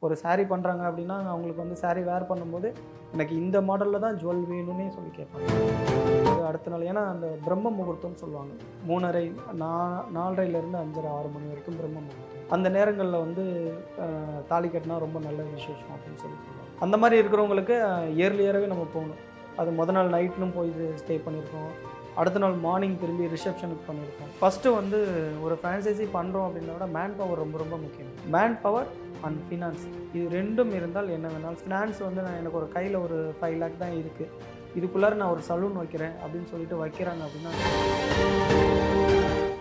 ஒரு saree பண்ணுறாங்க அப்படின்னா அவங்களுக்கு வந்து saree வேர் பண்ணும்போது எனக்கு இந்த மாடலில் தான் ஜுவல் வேணும்னே சொல்லி கேட்பாங்க. அது அடுத்த நாள் ஏன்னா அந்த பிரம்ம முகூர்த்தம்னு சொல்லுவாங்க. 3:30 4:30லேருந்து 5:30 6 மணி வரைக்கும் பிரம்ம முகூர்த்தம். அந்த நேரங்களில் வந்து தாலி கட்டினா ரொம்ப நல்ல விசேஷம் அப்படின்னு சொல்லி சொல்லுவாங்க. அந்த மாதிரி இருக்கிறவங்களுக்கு இயர்லியராகவே நம்ம போகணும். அது முதல் நாள் நைட்னும் போய் ஸ்டே பண்ணியிருக்கோம். அடுத்த நாள் மார்னிங் திரும்பி ரிசப்ஷனுக்கு பண்ணியிருக்கோம். ஃபஸ்ட்டு வந்து ஒரு ஃப்ரான்ச்சைஸி பண்ணுறோம் அப்படின்னா விட மேன் பவர் ரொம்ப ரொம்ப முக்கியம். மேன் பவர் அண்ட் ஃபினான்ஸ் இது ரெண்டும் இருந்தால் என்ன வேணாலும். ஃபினான்ஸ் வந்து எனக்கு ஒரு கையில் ஒரு 5 lakh தான் இருக்குது, இதுக்குள்ளார நான் ஒரு சலூன் வைக்கிறேன் அப்படின்னு சொல்லிட்டு வைக்கிறாங்க அப்படின்னா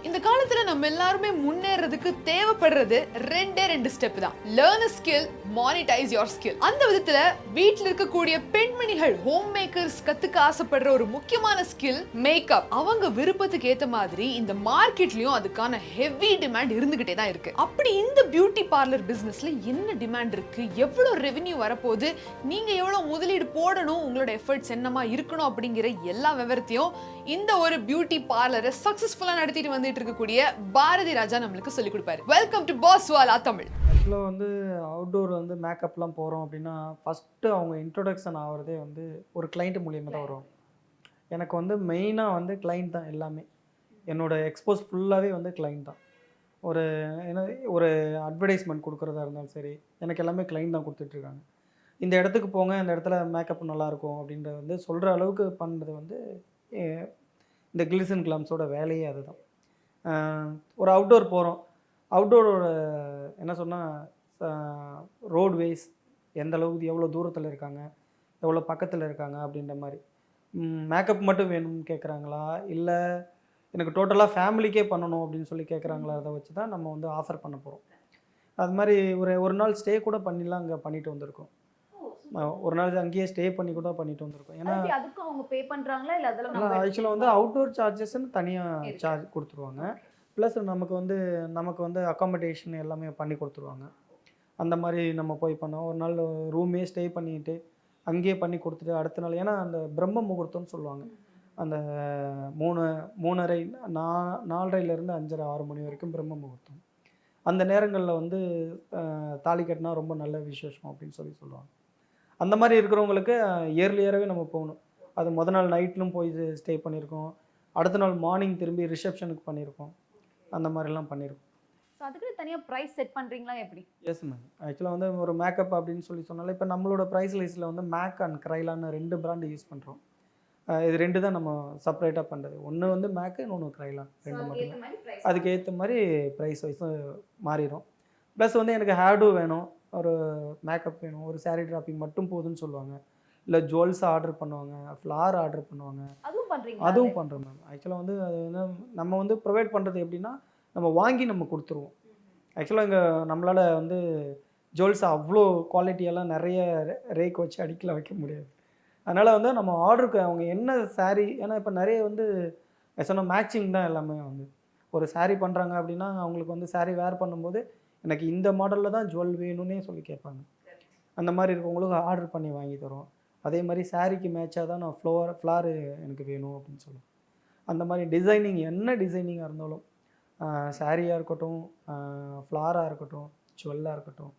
இந்த காலத்துல நம்ம எல்லாருமே முன்னேறதுக்கு தேவைப்படுறது ரெண்டு ஸ்டெப் தான். Learn a skill, monetize your skill. அந்த விதத்துல வீட்ல இருக்கக்கூடிய பெண்மணிகள் ஹோம் மேக்கர்ஸ் கத்துக்க ஆசைப்படுற ஒரு முக்கியமான ஸ்கில் மேக்கப். அவங்க விருப்பத்துக்கு ஏத்த மாதிரி இந்த மார்க்கெட்லயும் அதுக்கான ஹெவி டிமாண்ட் இருந்துகிட்டே தான் இருக்கு. அப்படி இந்த பியூட்டி பார்லர் பிசினஸ்ல என்ன டிமாண்ட் இருக்கு, எவ்வளவு ரெவென்யூ வரப்போகுது, நீங்க எவ்வளவு முதலீடு போடணும், உங்களோட எஃபர்ட்ஸ் என்னமா இருக்கணும் அப்படிங்கிற எல்லா விவரத்தையும் இந்த ஒரு பியூட்டி பார்லரை சக்சஸ்ஃபுல்லா நடத்திட்டு வந்துட்டு இருக்கக்கூடிய பாரதி ராஜா நம்மளுக்கு சொல்லி கொடுப்பாரு. வெல்கம் டு பாஸ்வாலா தமிழ். ஆக்சுவலாக வந்து அவுட்டோர் வந்து மேக்கப்லாம் போகிறோம் அப்படின்னா ஃபஸ்ட்டு அவங்க இன்ட்ரொடக்ஷன் ஆகிறதே வந்து ஒரு கிளைண்ட் மூலியமாக தான் வரும். எனக்கு வந்து மெயினாக வந்து கிளைண்ட் தான் எல்லாமே. என்னோடய எக்ஸ்போஸ் ஃபுல்லாகவே வந்து கிளைண்ட் தான். ஒரு அட்வர்டைஸ்மெண்ட் கொடுக்குறதா இருந்தாலும் சரி, எனக்கு எல்லாமே கிளைண்ட் தான் கொடுத்துட்ருக்காங்க. இந்த இடத்துக்கு போங்க, இந்த இடத்துல மேக்கப் நல்லாயிருக்கும் அப்படின்றத வந்து சொல்கிற அளவுக்கு பண்ணுறது வந்து இந்த கிளிசன் கிளாம்ஸோட வேலையே அதுதான். ஒரு அவுட்டோர் போகிறோம், அவுட்டோரோட என்ன சொன்னால் ரோட்வேஸ் எந்த அளவுக்கு எவ்வளோ தூரத்தில் இருக்காங்க, எவ்வளோ பக்கத்தில் இருக்காங்க அப்படின்ற மாதிரி. மேக்கப் மட்டும் வேணும்னு கேட்குறாங்களா, இல்லை எனக்கு டோட்டலாக ஃபேமிலிக்கே பண்ணணும் அப்படின்னு சொல்லி கேட்குறாங்களா, அதை வச்சு தான் நம்ம வந்து ஆஃபர் பண்ண போகிறோம். அது மாதிரி ஒரு நாள் ஸ்டே கூட பண்ணிடலாம் அங்கே பண்ணிட்டு வந்திருக்கோம். ஒரு நாள் அங்கேயே ஸ்டே பண்ணி கூட பண்ணிட்டு வந்திருக்கோம். ஏன்னா அதுக்கு அவங்க பே பண்ணுறாங்களா இல்லை அதெல்லாம் ஆக்சுவலாக வந்து அவுட்டோர் சார்ஜஸ்ன்னு தனியாக சார்ஜ் கொடுத்துருவாங்க. ப்ளஸ் நமக்கு வந்து அக்காமடேஷன் எல்லாமே பண்ணி கொடுத்துருவாங்க. அந்த மாதிரி நம்ம போய் பண்ணோம். ஒரு நாள் ரூமே ஸ்டே பண்ணிட்டு அங்கேயே பண்ணி கொடுத்துட்டு அடுத்த நாள் ஏன்னா அந்த பிரம்ம முகூர்த்தம்னு சொல்லுவாங்க. அந்த 3:30 4:30லேருந்து 5:30 6 மணி வரைக்கும் பிரம்ம முகூர்த்தம். அந்த நேரங்களில் வந்து தாலி கட்டினா ரொம்ப நல்ல விசேஷம் அப்படின்னு சொல்லி சொல்லுவாங்க. அந்த மாதிரி இருக்கிறவங்களுக்கு இயர்லியராகவே நம்ம போகணும். அது முதல் நாள் நைட்னும் போய் ஸ்டே பண்ணியிருக்கோம். அடுத்த நாள் மார்னிங் திரும்பி ரிசப்ஷனுக்கு பண்ணியிருக்கோம். அந்த மாதிரிலாம் பண்ணியிருக்கோம். ஸோ அதுக்கு தனியாக ப்ரைஸ் செட் பண்ணுறீங்களா எப்படி? Yes ma'am. ஆக்சுவலாக வந்து ஒரு மேக்கப் அப்படின்னு சொன்னாலே இப்போ நம்மளோட ப்ரைஸ் லிஸ்ட்டில் வந்து மேக் அண்ட் க்ரைலான்னு 2 பிராண்டு யூஸ் பண்ணுறோம். இது 2 தான் நம்ம செப்பரேட்டாக பண்ணுறது. ஒன்று வந்து மேக்கு, இன்னொன்று க்ரைலான், 2 மட்டும். அதுக்கு ஏற்ற மாதிரி ப்ரைஸ் வைஸும் மாறிடும். ப்ளஸ் வந்து எனக்கு ஹேர்டூ வேணும், ஒரு மேக்கப் வேணும், ஒரு சாரீ ட்ராப்பிங் மட்டும் போதுன்னு சொல்லுவாங்க. இல்லை ஜுவல்ஸ் ஆர்டர் பண்ணுவாங்க, ஃப்ளார் ஆர்டர் பண்ணுவாங்க. அதுவும் பண்ணுறோம் மேம். ஆக்சுவலாக வந்து அது வந்து நம்ம வந்து ப்ரொவைட் பண்ணுறது எப்படின்னா, நம்ம வாங்கி நம்ம கொடுத்துருவோம். ஆக்சுவலாக இங்கே நம்மளால் வந்து ஜுவல்ஸ் அவ்வளோ குவாலிட்டியெல்லாம் நிறைய ரேக் வச்சு அடிக்கல வைக்க முடியாது. அதனால் வந்து நம்ம ஆர்டருக்கு அவங்க என்ன சாரீ, ஏன்னா இப்போ நிறைய வந்து சொன்ன மேட்சிங் தான் எல்லாமே. வந்து ஒரு சாரீ பண்ணுறாங்க அப்படின்னா அவங்களுக்கு வந்து சாரீ வேர் பண்ணும்போது எனக்கு இந்த மாடலில் தான் ஜுவல் வேணும்னே சொல்லி கேட்பாங்க. அந்த மாதிரி இருக்கவங்களுக்கு ஆர்டர் பண்ணி வாங்கி தரோம். அதே மாதிரி சாரீக்கு மேட்சாக தான் நான் ஃப்ளாரு எனக்கு வேணும் அப்படின்னு சொல்லுவேன். அந்த மாதிரி டிசைனிங் என்ன டிசைனிங்காக இருந்தாலும், சாரியாக இருக்கட்டும், ஃப்ளாராக இருக்கட்டும், ஜுவல்லாக இருக்கட்டும்,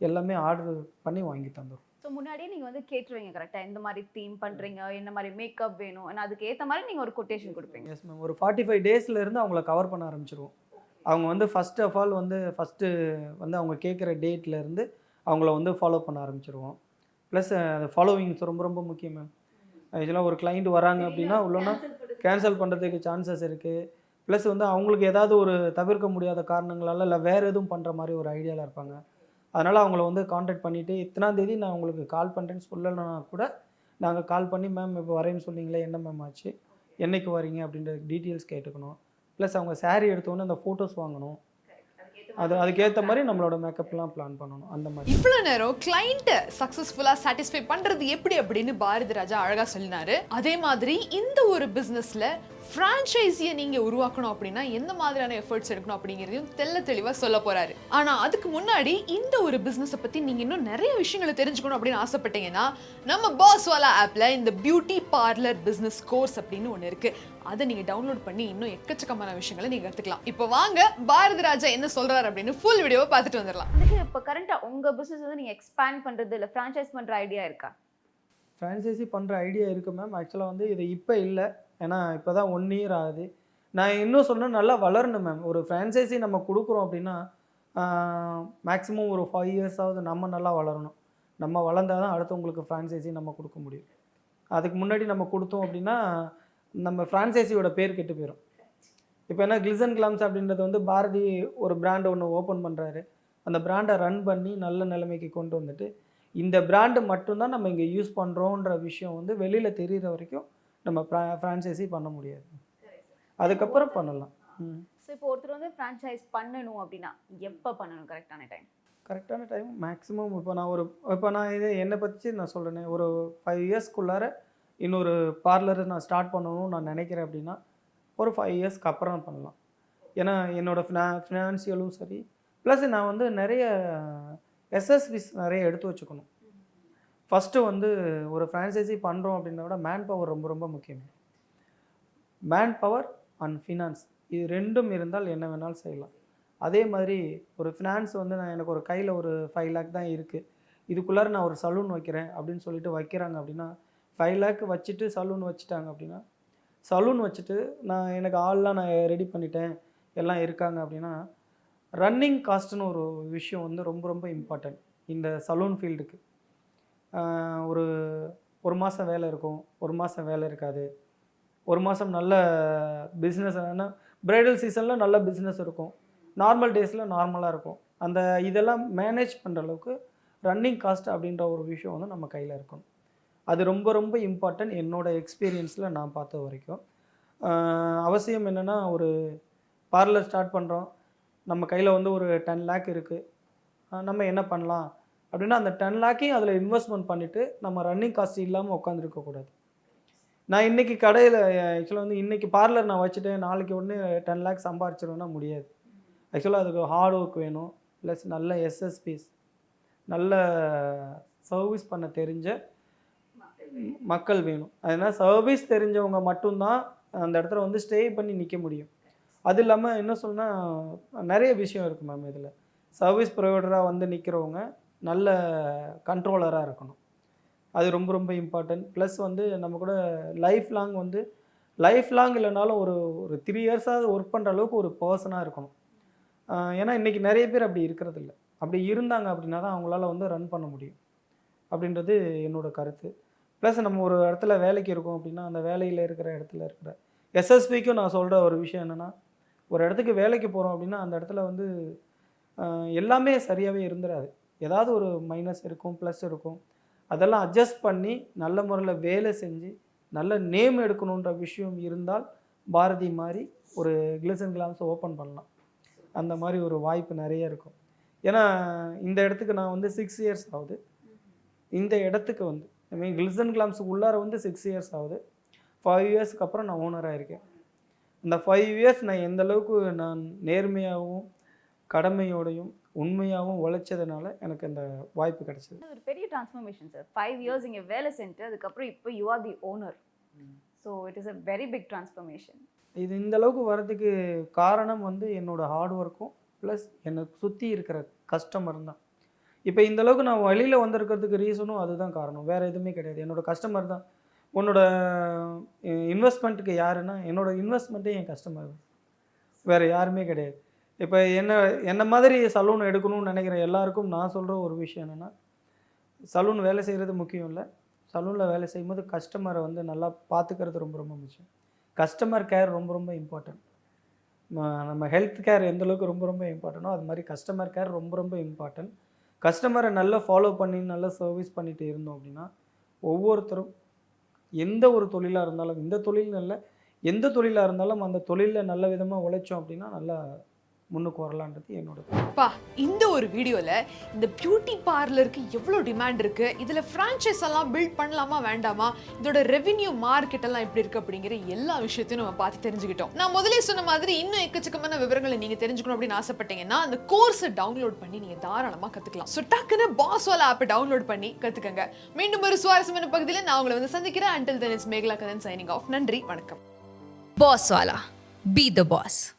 எல்லாமே ஆர்டர் பண்ணி வாங்கி தந்துடும். ஸோ முன்னாடியே நீங்கள் வந்து கேட்டுருவீங்க கரெக்டாக, இந்த மாதிரி தீம் பண்ணுறீங்க, என்ன மாதிரி மேக்கப் வேணும், ஆனால் அதுக்கு ஏற்ற மாதிரி நீங்கள் ஒரு கொட்டேஷன் கொடுப்பீங்க. Yes ma'am. ஒரு 45 டேஸ்லேருந்து அவங்கள கவர் பண்ண ஆரம்பிச்சிருவோம். அவங்க வந்து ஃபஸ்ட் ஆஃப் ஆல் வந்து வந்து அவங்க கேட்குற டேட்லேருந்து அவங்கள வந்து ஃபாலோ பண்ண ஆரம்பிச்சிருவோம். ப்ளஸ் அது ஃபாலோவிங்ஸ் ரொம்ப ரொம்ப முக்கியம் மேம். ஆக்சுவலாக ஒரு கிளைண்ட் வராங்க அப்படின்னா உள்ளனா கேன்சல் பண்ணுறதுக்கு சான்சஸ் இருக்குது. ப்ளஸ் வந்து அவங்களுக்கு ஏதாவது ஒரு தவிர்க்க முடியாத காரணங்களால் இல்லை வேறு எதுவும் பண்ணுற மாதிரி ஒரு ஐடியாவில் இருப்பாங்க. அதனால் அவங்கள வந்து காண்டாக்ட் பண்ணிவிட்டு இத்தனாம் தேதி நான் உங்களுக்கு கால் பண்ணுறேன்னு சொல்லலைன்னா கூட நாங்கள் கால் பண்ணி மேம் இப்போ வரேன்னு சொன்னீங்களே, என்ன மேம் ஆச்சு, என்றைக்கு வரீங்க அப்படின்ற டீட்டெயில்ஸ் கேட்டுக்கணும். ப்ளஸ் அவங்க சாரீ எடுத்தோன்னே அந்த ஃபோட்டோஸ் வாங்கணும். அதுக்கேற்ற மாதிரி நம்மளோட மேக்கப்லாம் பிளான் பண்ணணும். அந்த மாதிரி இவ்வளோ நேரம் கிளைண்ட்டை சக்ஸஸ்ஃபுல்லாக சாட்டிஸ்ஃபை பண்ணுறது எப்படி அப்படின்னு பாரதி ராஜா அழகாக சொல்லினாரு. அதே மாதிரி இந்த ஒரு பிஸ்னஸில் ஃப்ரான்ச்சைஸியை நீங்கள் உருவாக்கணும் அப்படின்னா எந்த மாதிரியான எஃபர்ட்ஸ் எடுக்கணும் அப்படிங்கிறதையும் தெளிவாக சொல்ல போகிறாரு. ஆனால் அதுக்கு முன்னாடி இந்த ஒரு பிஸ்னஸை பற்றி நீங்கள் இன்னும் நிறைய விஷயங்களை தெரிஞ்சுக்கணும் அப்படின்னு ஆசைப்பட்டீங்கன்னா நம்ம பாஸ்வாலா ஆப்பில் இந்த பியூட்டி பார்லர் பிஸ்னஸ் கோர்ஸ் அப்படின்னு ஒன்று இருக்குது. அதை நீங்க டவுன்லோட் பண்ணி இன்னும் எக்கச்சக்கமான விஷயங்களை நீங்க கத்துக்கலாம். இப்போ வாங்க பாரதி ராஜா என்ன சொல்றாரு அப்படின்னு ஃபுல் வீடியோவை பார்த்துட்டு வந்துடலாம். அதுக்கு இப்போ கரண்டா உங்க பிசினஸ் வந்து நீங்க எக்ஸ்பேண்ட் பண்றது இல்ல ஃப்ரான்ச்சைஸ் பண்ற ஐடியா இருக்கா? ஃப்ரான்ச்சைஸி பண்ணுற ஐடியா இருக்குது மேம். ஆக்சுவலாக வந்து இது இப்போ இல்லை, ஏன்னா இப்போ தான் 1 இயர் ஆகுது. நான் இன்னும் சொன்னால் நல்லா வளரணும் மேம். ஒரு ஃப்ரான்ச்சைஸி நம்ம கொடுக்குறோம் அப்படின்னா மேக்ஸிமம் ஒரு 5 இயர்ஸாவது நம்ம நல்லா வளரணும். நம்ம வளர்ந்தால் தான் அடுத்தவங்களுக்கு ஃப்ரான்ச்சைஸி நம்ம கொடுக்க முடியும். அதுக்கு முன்னாடி நம்ம கொடுத்தோம் அப்படின்னா நம்ம ஃப்ரான்ச்சைஸியோட பேர் கெட்டு போயிடும். இப்போ என்ன கிளிசன் கிளாம்ஸ் அப்படின்றது வந்து பாரதி ஒரு பிராண்டு ஒன்று ஓப்பன் பண்ணுறாரு. அந்த பிராண்டை ரன் பண்ணி நல்ல நிலைமைக்கு கொண்டு வந்துட்டு இந்த பிராண்டு மட்டும்தான் நம்ம இங்கே யூஸ் பண்ணுறோன்ற விஷயம் வந்து வெளியில் தெரிகிற வரைக்கும் நம்ம ஃப்ரான்ச்சைஸி பண்ண முடியாது. அதுக்கப்புறம் பண்ணலாம். ஸோ இப்போ ஒருத்தர் வந்து ஃப்ரான்ச்சைஸ் பண்ணணும் அப்படின்னா எப்போ பண்ணணும் கரெக்டான டைம்? கரெக்டான டைம் மேக்ஸிமம் இப்போ நான் இதை என்னை பற்றி நான் சொல்கிறேனே, ஒரு 5 இயர்ஸ்க்குள்ளார இன்னொரு பார்லரை நான் ஸ்டார்ட் பண்ணணும்னு நான் நினைக்கிறேன் அப்படின்னா ஒரு 5 இயர்ஸ்க்கு அப்புறம் பண்ணலாம். ஏன்னா என்னோடய ஃபினான்ஷியலும் சரி, ப்ளஸ் நான் வந்து நிறைய எஸ்எஸ்பிஸ் நிறைய எடுத்து வச்சுக்கணும். ஃபஸ்ட்டு வந்து ஒரு ஃப்ரான்ச்சைஸி பண்ணுறோம் அப்படின்னா விட மேன் பவர் ரொம்ப ரொம்ப முக்கியம். மேன் பவர் அண்ட் ஃபினான்ஸ் இது ரெண்டும் இருந்தால் என்ன வேணாலும் செய்யலாம். அதே மாதிரி ஒரு ஃபினான்ஸ் வந்து எனக்கு ஒரு கையில் ஒரு 5 lakh தான் இருக்குது, இதுக்குள்ளார நான் ஒரு சலூன் வைக்கிறேன் அப்படின்னு சொல்லிட்டு வைக்கிறாங்க அப்படின்னா 5 lakh வச்சுட்டு சலூன் வச்சுட்டாங்க அப்படின்னா, சலூன் வச்சுட்டு எனக்கு ஆள்லாம் நான் ரெடி பண்ணிட்டேன் எல்லாம் இருக்காங்க அப்படின்னா, ரன்னிங் காஸ்ட்டுன்னு ஒரு விஷயம் வந்து ரொம்ப ரொம்ப இம்பார்ட்டன்ட் இந்த சலூன் ஃபீல்டுக்கு. ஒரு மாதம் வேலை இருக்கும், ஒரு மாதம் வேலை இருக்காது. ஒரு மாதம் நல்ல பிஸ்னஸ், ஆனால் ப்ரைடல் சீசனில் நல்ல பிஸ்னஸ் இருக்கும், நார்மல் டேஸில் நார்மலாக இருக்கும். இதெல்லாம் மேனேஜ் பண்ணுற அளவுக்கு ரன்னிங் காஸ்ட் அப்படின்ற ஒரு விஷயம் வந்து நம்ம கையில் இருக்கணும். அது ரொம்ப ரொம்ப இம்பார்ட்டன்ட் என்னோடய எக்ஸ்பீரியன்ஸில் நான் பார்த்த வரைக்கும். அவசியம் என்னென்னா, ஒரு பார்லர் ஸ்டார்ட் பண்ணுறோம், நம்ம கையில் வந்து ஒரு 10 lakh இருக்குது, நம்ம என்ன பண்ணலாம் அப்படின்னா அந்த 10 lakhையும் அதில் இன்வெஸ்ட்மெண்ட் பண்ணிவிட்டு நம்ம ரன்னிங் காஸ்ட் இல்லாமல் உட்காந்துருக்கக்கூடாது. நான் இன்றைக்கி கடையில் ஆக்சுவலாக வந்து இன்றைக்கி பார்லர் நான் வச்சுட்டேன் நாளைக்கு உடனே 10 lakh சம்பாரிச்சிடுவேன்னா முடியாது. ஆக்சுவலாக அதுக்கு ஹார்ட் ஒர்க் வேணும், ப்ளஸ் நல்ல எஸ்எஸ்பிஸ், நல்ல சர்வீஸ் பண்ண தெரிஞ்ச மக்கள் வேணும். அதனால் சர்வீஸ் தெரிஞ்சவங்க மட்டும்தான் அந்த இடத்துல வந்து ஸ்டே பண்ணி நிற்க முடியும். அது இல்லாமல் என்ன சொன்னால் நிறைய விஷயம் இருக்குது மேம். இதில் சர்வீஸ் ப்ரொவைடராக வந்து நிற்கிறவங்க நல்ல கண்ட்ரோலராக இருக்கணும், அது ரொம்ப ரொம்ப இம்பார்ட்டன்ட். ப்ளஸ் வந்து நம்ம கூட லைஃப் லாங் இல்லைனாலும் ஒரு 3 இயர்ஸாவது ஒர்க் பண்ணுற அளவுக்கு ஒரு பர்சனாக இருக்கணும். ஏன்னா இன்றைக்கி நிறைய பேர் அப்படி இருக்கிறது இல்லை. அப்படி இருந்தாங்க அப்படின்னா தான் அவங்களால வந்து ரன் பண்ண முடியும் அப்படின்றது என்னோடய கருத்து. ப்ளஸ் நம்ம ஒரு இடத்துல வேலைக்கு இருக்கோம் அப்படின்னா அந்த வேலையில் இருக்கிற இடத்துல இருக்கிற எஸ்எஸ்பிக்கும் நான் சொல்கிற ஒரு விஷயம் என்னென்னா, ஒரு இடத்துக்கு வேலைக்கு போகிறோம் அப்படின்னா அந்த இடத்துல வந்து எல்லாமே சரியாகவே இருந்துடாது. ஏதாவது ஒரு மைனஸ் இருக்கும், ப்ளஸ் இருக்கும். அதெல்லாம் அட்ஜஸ்ட் பண்ணி நல்ல முறையில் வேலை செஞ்சு நல்ல நேம் எடுக்கணுன்ற விஷயம் இருந்தால் பாரதி மாதிரி ஒரு கிளிசன் கிளாம்ஸ் ஓப்பன் பண்ணலாம். அந்த மாதிரி ஒரு வாய்ப்பு நிறைய இருக்கும். ஏன்னா இந்த இடத்துக்கு நான் வந்து 6 இயர்ஸ் ஆகுது. இந்த இடத்துக்கு வந்து கிளிசன் கிளாம்ஸுக்கு உள்ளார வந்து 6 இயர்ஸ் ஆகுது. 5 இயர்ஸ்க்கு அப்புறம் நான் ஓனராக இருக்கேன். இந்த 5 இயர்ஸ் நான் எந்த அளவுக்கு நான் நேர்மையாகவும் கடமையோடையும் உண்மையாகவும் உழைச்சதுனால எனக்கு அந்த வாய்ப்பு கிடைச்சது. ஒரு பெரிய டிரான்ஸ்ஃபர்மேஷன் சார். 5 இயர்ஸ் இங்கே வேலை செஞ்சு அதுக்கப்புறம் இப்போ you are the owner. So it is a very big transformation. இது இந்த அளவுக்கு வரதுக்கு காரணம் வந்து என்னோடய ஹார்ட் ஒர்க்கும் ப்ளஸ் எனக்கு சுற்றி இருக்கிற கஸ்டமர் தான். இப்போ இந்த அளவுக்கு நான் வழியில் வந்திருக்கிறதுக்கு ரீசனும் அதுதான் காரணம், வேறு எதுவுமே கிடையாது. என்னோடய கஸ்டமர் தான். உன்னோட இன்வெஸ்ட்மெண்ட்டுக்கு யாருன்னா என்னோடய இன்வெஸ்ட்மெண்ட்டே என் கஸ்டமர் தான், வேறு யாருமே கிடையாது. இப்போ என்ன மாதிரி சலூன் எடுக்கணும்னு நினைக்கிற எல்லாருக்கும் நான் சொல்கிற ஒரு விஷயம் என்னென்னா, சலூன் வேலை செய்கிறது முக்கியம் இல்லை, சலூனில் வேலை செய்யும்போது கஸ்டமரை வந்து நல்லா பார்த்துக்கிறது ரொம்ப ரொம்ப முக்கியம். கஸ்டமர் கேர் ரொம்ப ரொம்ப இம்பார்ட்டன்ட். நம்ம ஹெல்த் கேர் எந்தளவுக்கு ரொம்ப ரொம்ப இம்பார்ட்டனோ அது மாதிரி கஸ்டமர் கேர் ரொம்ப ரொம்ப இம்பார்ட்டன்ட். கஸ்டமரை நல்லா ஃபாலோ பண்ணி நல்லா சர்வீஸ் பண்ணிட்டு இருந்தோம் அப்படின்னா ஒவ்வொருத்தரும் எந்த ஒரு தொழிலாக இருந்தாலும், இந்த தொழில் இல்லை எந்த தொழிலாக இருந்தாலும் அந்த தொழிலில் நல்ல விதமாக உழைச்சோம் அப்படின்னா நல்லா முன்னுக்கு வரலான்றது என்னோட. இந்த ஒரு வீடியோல இந்த பியூட்டி பார்லருக்கு எவ்வளோ டிமாண்ட் இருக்கு, இதுல பிரான்ச்சைஸ் எல்லாம் பில்ட் பண்ணலாமா வேண்டாமா, இதோட ரெவென்யூ மார்க்கெட் எல்லாம் எப்படி இருக்கு அப்படிங்கிற எல்லா விஷயத்தையும் நம்ம பார்த்து தெரிஞ்சுக்கிட்டோம். நான் முதலே சொன்ன மாதிரி இன்னும் எக்கச்சக்கமான விவரங்களை நீங்க தெரிஞ்சுக்கணும் அப்படின்னு ஆசைப்பட்டீங்கன்னா அந்த கோர்ஸை டவுன்லோட் பண்ணி நீங்க தாராளமா கத்துக்கலாம். ஸோ டக்குன்னு பாஸ்வாலா ஆப்பை டவுன்லோட் பண்ணி கத்துக்கங்க. மீண்டும் ஒரு சுவாரஸ்யமான பகுதியில் நான் உங்களை வந்து சந்திக்கிறேன். Until then, it's Meghla Karan signing off. நன்றி, வணக்கம். Bosswala. Be the boss.